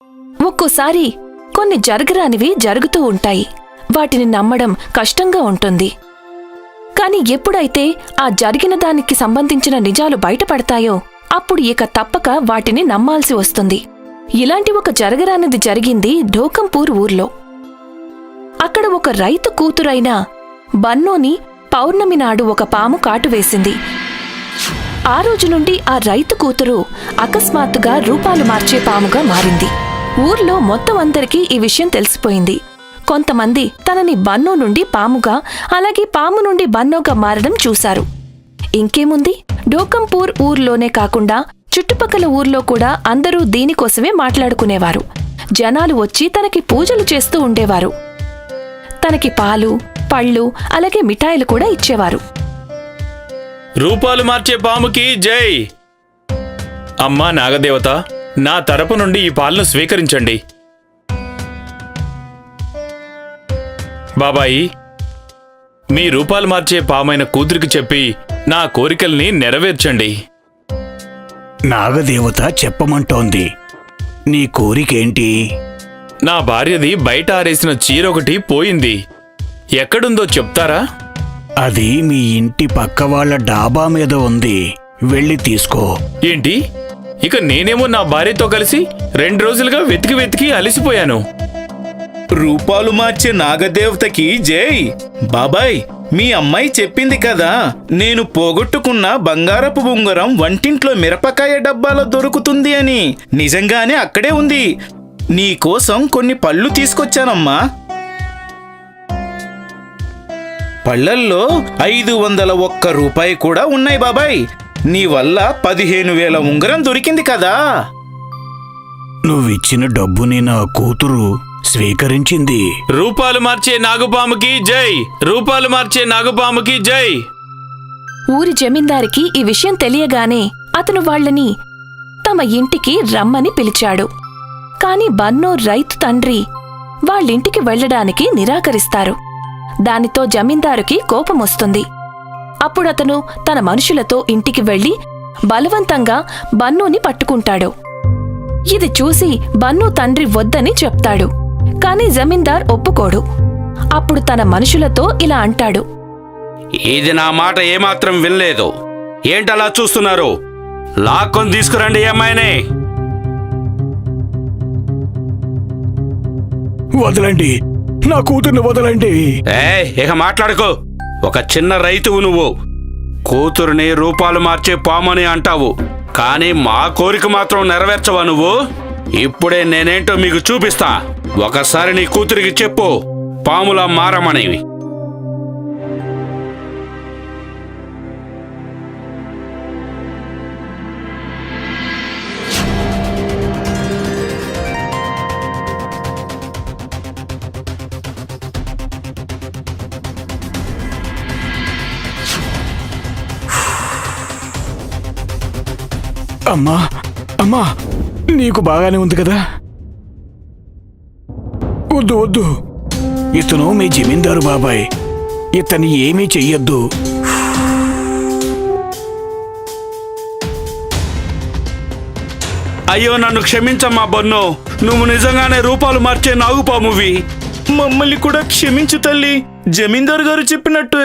ఒక్కోసారి కొన్ని జరగరానివి జరుగుతూ ఉంటాయి. వాటిని నమ్మడం కష్టంగా ఉంటుంది. కాని ఎప్పుడైతే ఆ జరిగిన దానికి సంబంధించిన నిజాలు బయటపడతాయో అప్పుడు ఇక తప్పక వాటిని నమ్మాల్సి వస్తుంది. ఇలాంటి ఒక జరగరానిది జరిగింది ఢోకంపూర్ ఊర్లో. అక్కడ ఒక రైతు కూతురైన బన్నోని పౌర్ణమి నాడు ఒక పాము కాటువేసింది. ఆ రోజు నుండి ఆ రైతు కూతురు అకస్మాత్తుగా రూపాలు మార్చే పాముగా మారింది. ఊర్లో మొత్తం అందరికీ ఈ విషయం తెలిసిపోయింది. కొంతమంది తనని బన్నో నుండి పాముగా, అలాగే పాము నుండి బన్నోగా మారడం చూశారు. ఇంకేముంది, ఢోకంపూర్ ఊర్లోనే కాకుండా చుట్టుపక్కల ఊర్లో కూడా అందరూ దీనికోసమే మాట్లాడుకునేవారు. జనాలు వచ్చి తనకి పూజలు చేస్తూ ఉండేవారు. తనకి పాలు, పళ్ళు, అలాగే మిఠాయిలు కూడా ఇచ్చేవారు. రూపాలు మార్చే పాముకి జై! అమ్మా నాగదేవత, నా తరపు నుండి ఈ పాలను స్వీకరించండి. బాబాయి, మీ రూపాలు మార్చే పామైన కూతురికి చెప్పి నా కోరికల్ని నెరవేర్చండి. నాగదేవత చెప్పమంటోంది. నీ కోరికేంటి? నా భార్యది బయట ఆరేసిన చీర ఒకటి పోయింది. ఎక్కడుందో చెప్తారా? అది మీ ఇంటి పక్క వాళ్ళ డాబా మీద ఉంది. వెళ్ళి తీసుకో. ఏంటి? ఇక నేనేమో నా భార్యతో కలిసి 2 రోజులుగా వెతికి వెతికి అలసిపోయాను. రూపాలు మార్చే నాగదేవతకి జై! బాబాయ్, మీ అమ్మాయి చెప్పింది కదా, నేను పోగొట్టుకున్న బంగారపు ఉంగరం వంటింట్లో మిరపకాయ డబ్బాలో దొరుకుతుంది అని. నిజంగానే అక్కడే ఉంది. నీకోసం కొన్ని పళ్ళు తీసుకొచ్చానమ్మా. పళ్ళల్లో 501 రూపాయి కూడా ఉన్నాయి బాబాయ్. నీ వల్ల 15,000 ఉంగరం దొరికింది కదా. నువ్విచ్చిన డబ్బుని నా కూతురు స్వీకరించింది. రూపాలు మార్చే నాగుపాముకి జై! రూపాలు మార్చే నాగుపాముకి జై! ఊరి జమీందారికి ఈ విషయం తెలియగానే అతను వాళ్లని తమ ఇంటికి రమ్మని పిలిచాడు. కాని బన్నో రైతు తండ్రి వాళ్ళింటికి వెళ్లడానికి నిరాకరిస్తారు. దానితో జమీందారుకి కోపమొస్తుంది. అప్పుడతను తన మనుషులతో ఇంటికి వెళ్లి బలవంతంగా బన్నోని పట్టుకుంటాడు. ఇది చూసి బన్నో తండ్రి వద్దని చెప్తాడు. కాని జమీందార్ ఒప్పుకోడు. అప్పుడు తన మనుషులతో ఇలా అంటాడు. ఇది నా మాట ఏమాత్రం వినలేదు. ఏంటలా చూస్తున్నారు? లాక్కొని తీసుకురండి అమ్మాయినే. వదలండి, నా కూతుర్ని వదలండి. ఇక మాట్లాడుకో. ఒక చిన్న రైతువు నువ్వు. కూతురుని రూపాలు మార్చే పామని అంటావు, కానీ మా కోరిక మాత్రం నెరవేర్చవా నువ్వు? ఇప్పుడే నేనేంటో మీకు చూపిస్తా. ఒకసారి నీ కూతురికి చెప్పు, పాములా మారమనేవి. అమ్మా, అమ్మా, నీకు బాగానే ఉంది కదా? వద్దు వద్దు, ఇతను మీ జమీందారు బాబాయ్. ఇతని ఏమీ చెయ్యొద్దు. అయ్యో, నన్ను క్షమించమ్మా బన్నో. నువ్వు నిజంగానే రూపాలు మార్చే నాగుపామువి. మమ్మల్ని కూడా క్షమించు తల్లి. జమీందారు గారు చెప్పినట్టు.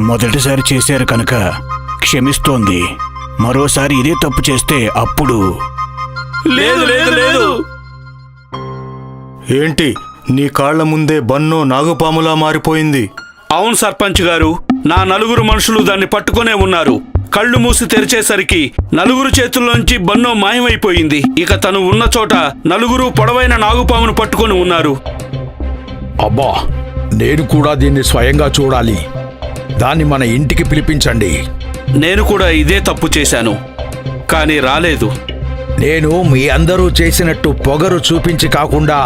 మొదటిసారి చేశారు కనుక క్షమిస్తోంది. మరోసారి ఇదే తప్పు చేస్తే అప్పుడు. లేదు లేదు లేదు. ఏంటి, నీ కాళ్ల ముందే బన్నో నాగుపాములా మారిపోయింది? అవును సర్పంచ్ గారు, నా 4 మనుషులు దాన్ని పట్టుకునే ఉన్నారు. కళ్ళు మూసి తెరిచేసరికి 4 చేతుల్లోంచి బన్నో మాయమైపోయింది. ఇక తను ఉన్న చోట 4 పొడవైన నాగుపామును పట్టుకొని ఉన్నారు. అబ్బా, నేను కూడా దీన్ని స్వయంగా చూడాలి. దాన్ని మన ఇంటికి పిలిపించండి. నేను కూడా ఇదే తప్పు చేశాను, కానీ రాలేదు. నేను మీ అందరూ చేసినట్టు పొగరు చూపించి కాకుండా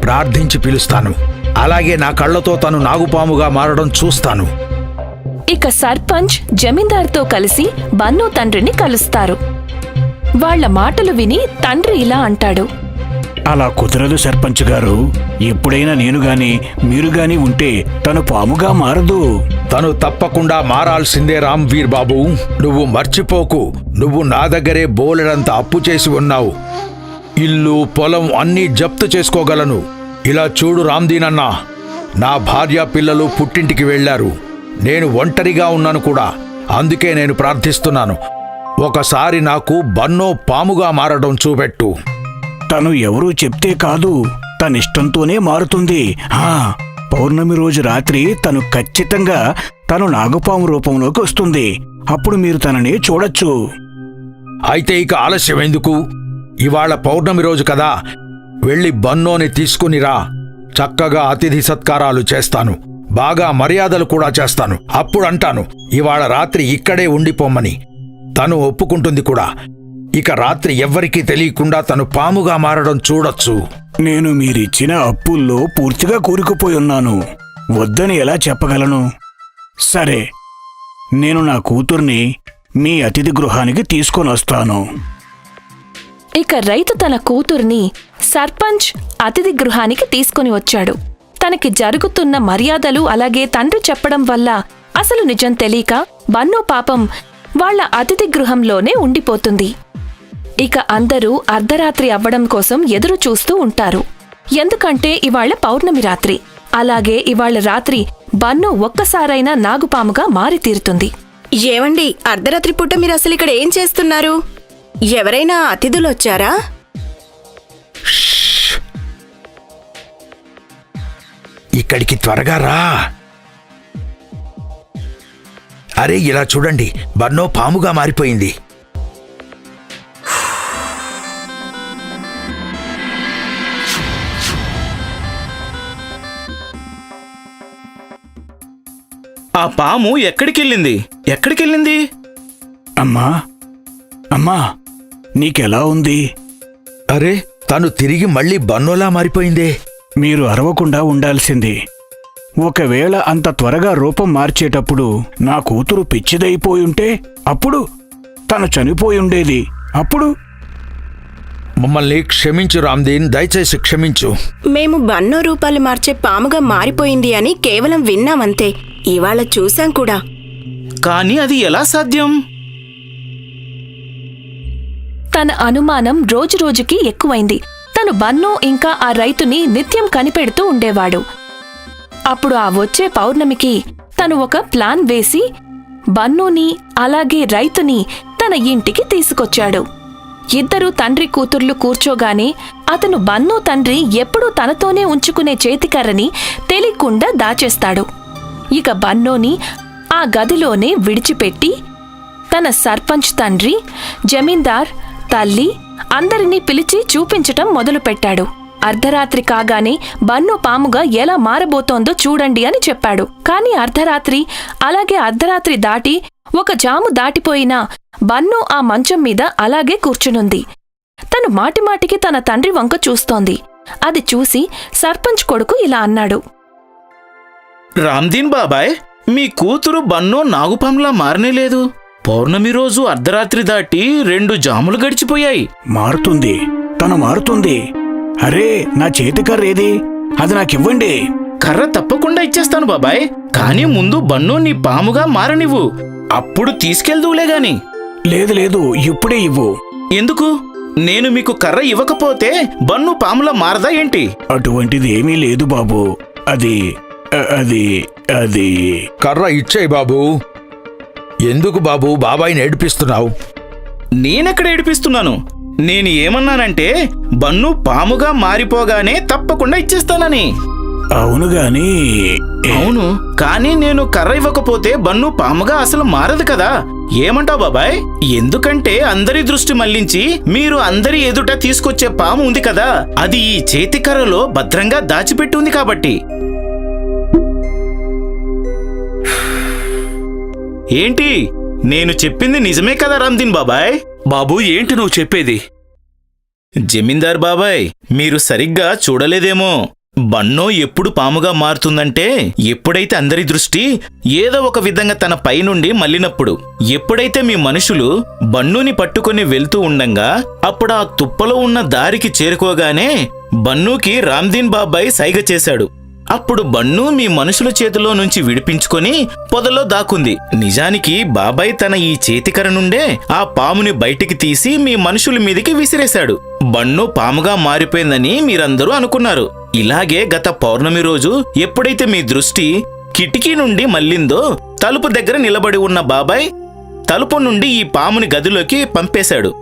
ప్రార్థించి పిలుస్తాను. అలాగే నా కళ్ళతో తను నాగుపాముగా మారడం చూస్తాను. ఇక సర్పంచ్ జమీందార్తో కలిసి బన్నో తండ్రిని కలుస్తారు. వాళ్ల మాటలు విని తండ్రి ఇలా అంటాడు. అలా కుదరదు సర్పంచ్ గారు. ఎప్పుడైనా నేను గాని మీరు గాని ఉంటే తను పాముగా మారదు. తను తప్పకుండా మారాల్సిందే రామ్వీర్ బాబు. నువ్వు మర్చిపోకు, నువ్వు నా దగ్గరే బోలెడంత అప్పు చేసి ఉన్నావు. ఇల్లు పొలం అన్నీ జప్తు చేసుకోగలను. ఇలా చూడు రామ్దీన్ అన్నా, నా భార్య పిల్లలు పుట్టింటికి వెళ్లారు. నేను ఒంటరిగా ఉన్నాను కూడా. అందుకే నేను ప్రార్థిస్తున్నాను, ఒకసారి నాకు బన్నో పాముగా మారడం చూపెట్టు. తను ఎవరూ చెప్తే కాదు, తనిష్టంతోనే మారుతుంది. పౌర్ణమి రోజు రాత్రి తను ఖచ్చితంగా తను నాగపాము రూపంలోకి వస్తుంది. అప్పుడు మీరు తనని చూడొచ్చు. అయితే ఇక ఆలస్యం ఎందుకు? ఇవాళ పౌర్ణమి రోజు కదా, వెళ్ళి బన్నోని తీసుకునిరా. చక్కగా అతిథి సత్కారాలు చేస్తాను, బాగా మర్యాదలు కూడా చేస్తాను. అప్పుడు అంటాను, ఇవాళ రాత్రి ఇక్కడే ఉండిపోమ్మని. తను ఒప్పుకుంటుంది కూడా. ఇక రాత్రి ఎవ్వరికీ తెలియకుండా తను పాముగా మారడం చూడొచ్చు. నేను మీరిచ్చిన అప్పుల్లో పూర్తిగా కూరుకుపోయి ఉన్నాను. వద్దని ఎలా చెప్పగలను? సరే, నేను నా కూతుర్ని మీ అతిథి గృహానికి తీసుకొనొస్తాను. ఇక రైతు తన కూతుర్ని సర్పంచ్ అతిథి గృహానికి తీసుకుని వచ్చాడు. తనకి జరుగుతున్న మర్యాదలు అలాగే తండ్రి చెప్పడం వల్ల అసలు నిజం తెలియక బన్నో పాపం వాళ్ల అతిథి గృహంలోనే ఉండిపోతుంది. ఇక అందరూ అర్ధరాత్రి అవ్వడం కోసం ఎదురు చూస్తూ ఉంటారు. ఎందుకంటే ఇవాళ పౌర్ణమి రాత్రి. అలాగే ఇవాళ రాత్రి బన్నో ఒక్కసారైనా నాగుపాముగా మారి తీరుతుంది. ఏవండి, అర్ధరాత్రి పూట మీరు అసలు ఇక్కడ ఏం చేస్తున్నారు? ఎవరైనా అతిథులొచ్చారా? ఇక్కడికి త్వరగా రా. అరే, ఇలా చూడండి, బన్నో పాముగా మారిపోయింది. ఆ పాము ఎక్కడికెళ్ళింది? ఎక్కడికెళ్ళింది? అమ్మా, అమ్మా, నీకెలా ఉంది? అరే, తను తిరిగి మళ్ళీ బన్నోలా మారిపోయిందే. మీరు అరవకుండా ఉండాల్సింది. ఒకవేళ అంత త్వరగా రూపం మార్చేటప్పుడు నా కూతురు పిచ్చిదైపోయుంటే అప్పుడు తను చనిపోయుండేది. అప్పుడు మమ్మల్ని క్షమించు రామ్దీన్, దయచేసి క్షమించు. మేము బన్నో రూపాలు మార్చే పాముగా మారిపోయింది అని కేవలం విన్నామంతే. ఇవాళ చూశాం కూడా. కానీ అది ఎలా సాధ్యం? తన అనుమానం రోజురోజుకి ఎక్కువైంది. తను బన్నో ఇంకా ఆ రైతుని నిత్యం కనిపెడుతూ ఉండేవాడు. అప్పుడు ఆ వచ్చే పౌర్ణమికి తను ఒక ప్లాన్ వేసి బన్నోని అలాగే రైతుని తన ఇంటికి తీసుకొచ్చాడు. ఇద్దరూ తండ్రి కూతుర్లు కూర్చోగానే అతను బన్నో తండ్రి ఎప్పుడూ తనతోనే ఉంచుకునే చేతికర్రని తెలియకుండా దాచేస్తాడు. ఇక బన్నోని ఆ గదిలోనే విడిచిపెట్టి తన సర్పంచ్ తండ్రి, జమీందార్, తల్లి అందరినీ పిలిచి చూపించటం మొదలుపెట్టాడు. అర్ధరాత్రి కాగానే బన్నో పాముగా ఎలా మారబోతోందో చూడండి అని చెప్పాడు. కాని అర్ధరాత్రి, అలాగే అర్ధరాత్రి దాటి ఒక జాము దాటిపోయినా బన్నో ఆ మంచం మీద అలాగే కూర్చునుంది. తను మాటిమాటికి తన తండ్రి వంక చూస్తోంది. అది చూసి సర్పంచ్ కొడుకు ఇలా అన్నాడు, రామ్దీన్ బాబాయ్, మీ కూతురు బన్నో నాగుపాములా మారనేలేదు. పౌర్ణమి రోజు అర్ధరాత్రి దాటి 2 జాములు గడిచిపోయాయి. మారుతుంది, తను మారుతుంది. అరే, నా చేతికర్రేది? అది నాకివ్వండి. కర్ర తప్పకుండా ఇచ్చేస్తాను బాబాయ్, కానీ ముందు బన్నో నీ పాముగా మారనివ్వు, అప్పుడు తీసుకెళ్దువులే గాని. లేదు లేదు, ఇప్పుడే ఇవ్వు. ఎందుకు? నేను మీకు కర్ర ఇవ్వకపోతే బన్ను పాములా మారదా ఏంటి? అటువంటిది ఏమీ లేదు బాబు. అది అది అది కర్ర ఇచ్చేయి బాబూ. ఎందుకు బాబూ బాబాయిని ఏడిపిస్తున్నావు? నేనెక్కడ ఏడిపిస్తున్నాను? నేను ఏమన్నానంటే బన్ను పాముగా మారిపోగానే తప్పకుండా ఇచ్చేస్తానని. అవును గాని అవును, కానీ నేను కర్ర ఇవ్వకపోతే బన్ను పాముగా అసలు మారదు కదా. ఏమంటావు బాబాయ్? ఎందుకంటే అందరి దృష్టి మళ్లించి మీరు అందరి ఎదుట తీసుకొచ్చే పాము ఉంది కదా, అది ఈ చేతి కర్రలో భద్రంగా దాచిపెట్టి ఉంది కాబట్టి. ఏంటి, నేను చెప్పింది నిజమే కదా రామ్దీన్ బాబాయ్? బాబూ, ఏంటి నువ్వు చెప్పేది? జమీందార్ బాబాయ్, మీరు సరిగ్గా చూడలేదేమో. బన్నో ఎప్పుడు పాముగా మారుతుందంటే ఎప్పుడైతే అందరి దృష్టి ఏదో ఒక విధంగా తన పై నుండి మళ్ళినప్పుడు. ఎప్పుడైతే మీ మనుషులు బన్నూని పట్టుకొని వెళ్తూ ఉండంగా అప్పుడు ఆ తుప్పలో ఉన్న దారికి చేరుకోగానే బన్నూకి రామ్దీన్ బాబాయ్ సైగ చేశాడు. అప్పుడు బన్నూ మీ మనుషుల చేతిలో నుంచి విడిపించుకొని పొదలో దాక్కుంది. నిజానికి బాబాయ్ తన ఈ చేతికర నుండే ఆ పాముని బయటికి తీసి మీ మనుషుల మీదికి విసిరేశాడు. బన్నూ పాముగా మారిపోయిందని మీరందరూ అనుకున్నారు. ఇలాగే గత పౌర్ణమి రోజు ఎప్పుడైతే మీ దృష్టి కిటికీ నుండి మళ్ళిందో తలుపు దగ్గర నిలబడి ఉన్న బాబాయ్ తలుపు నుండి ఈ పాముని గదిలోకి పంపేశాడు.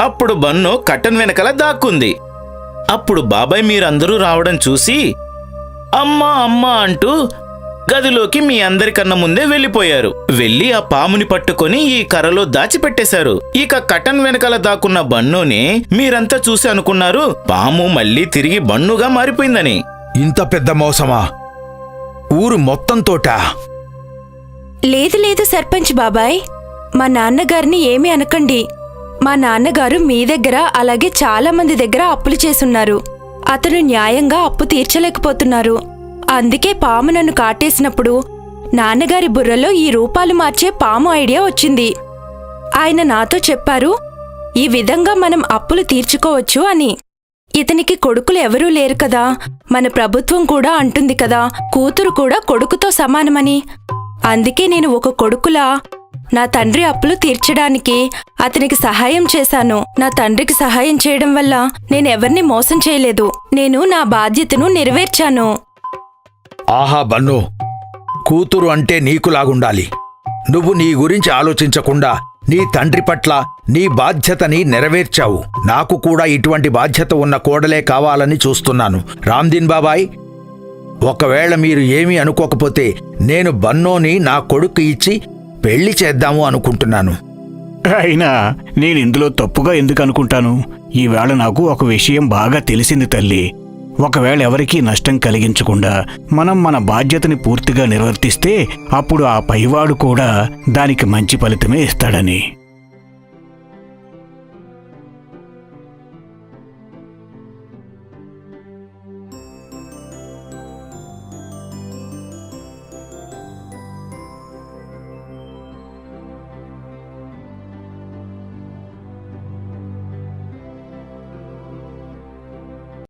అప్పుడు బన్నూ కట్టన్ వెనకల దాక్కుంది. అప్పుడు బాబాయ్ మీరందరూ రావడం చూసి అమ్మా అమ్మా అంటూ గదిలోకి మీ అందరికన్నా ముందే వెళ్ళిపోయారు. వెళ్ళి ఆ పాముని పట్టుకొని ఈ కర్రలో దాచిపెట్టేశారు. ఇక కటన్ వెనకాల దాక్కున్న బన్నూని మీరంతా చూసి అనుకున్నారు పాము మళ్ళీ తిరిగి బన్నుగా మారిపోయిందని. ఇంత పెద్ద మోసమా? ఊరు మొత్తంతోటా? లేదు లేదు సర్పంచ్ బాబాయ్, మా నాన్నగారిని ఏమీ అనకండి. మా నాన్నగారు మీ దగ్గర అలాగే చాలా మంది దగ్గర అప్పులు చేసున్నారు. అతను న్యాయంగా అప్పు తీర్చలేకపోతున్నారు. అందుకే పాము నన్ను కాటేసినప్పుడు నాన్నగారి బుర్రలో ఈ రూపాలు మార్చే పాము ఐడియా వచ్చింది. ఆయన నాతో చెప్పారు ఈ విధంగా మనం అప్పులు తీర్చుకోవచ్చు అని. ఇతనికి కొడుకులు ఎవరూ లేరు కదా, మన ప్రభుత్వం కూడా అంటుంది కదా కూతురు కూడా కొడుకుతో సమానమని. అందుకే నేను ఒక కొడుకులా నా తండ్రి అప్పులు తీర్చడానికి అతనికి సహాయం చేశాను. నా తండ్రికి సహాయం చేయడం వల్ల నేనెవర్ని మోసం చేయలేదు. నేను నా బాధ్యతను నెరవేర్చాను. ఆహా బన్ను, కూతురు అంటే నీకులాగుండాలి. నువ్వు నీ గురించి ఆలోచించకుండా నీ తండ్రి పట్ల నీ బాధ్యతని నెరవేర్చావు. నాకు కూడా ఇటువంటి బాధ్యత ఉన్న కోడలే కావాలని చూస్తున్నాను. రామ్దీన్ బాబాయ్, ఒకవేళ మీరు ఏమీ అనుకోకపోతే నేను బన్నోని నా కొడుకు ఇచ్చి పెళ్లి చేద్దాము అనుకుంటున్నాను. అయినా నేనిందులో తప్పుగా ఎందుకు అనుకుంటాను? ఈవేళ నాకు ఒక విషయం బాగా తెలిసింది తల్లి. ఒకవేళ ఎవరికీ నష్టం కలిగించకుండా మనం మన బాధ్యతని పూర్తిగా నిర్వర్తిస్తే అప్పుడు ఆ పైవాడు కూడా దానికి మంచి ఫలితమే ఇస్తాడని.